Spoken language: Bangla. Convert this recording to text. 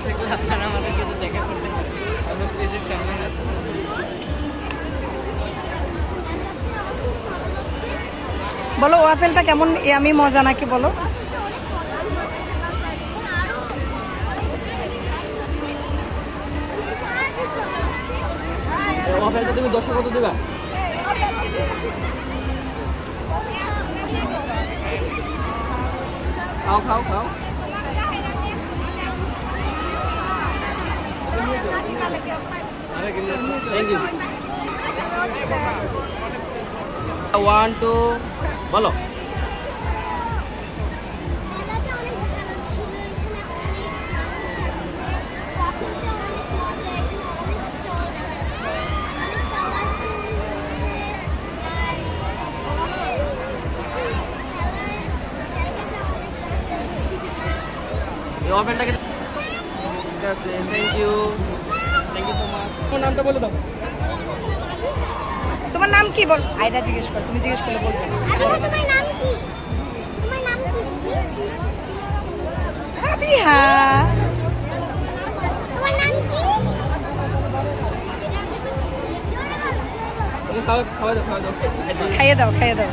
থাকলে আপনারা আমাদের কাছে দেখা করতে পারেন। আমরা স্টেজের সামনে আছি। বলো ওয়াফেলটা কেমন, আমি মজা নাকি বলো? ওয়াফেলটা তুমি 10-এ কত দিবা? খাও খাও খাও। Thank you. 1 2 বলো। এই ওভেনটাকে ঠিক আছে, থ্যাংক ইউ সো মাচ। তোমার নামটা বলে দাও। তোমার নাম কি বল? আয়রা জিজ্ঞেস কর, তুমি জিজ্ঞেস করলে বলবে না। তোমার নাম কি? তোমার নাম কি দিদি? হাবিহা। তোমার নাম কি? খাওয়া দাও খাওয়া দাও। খাইয়ে দাও, খাইয়ে দাও।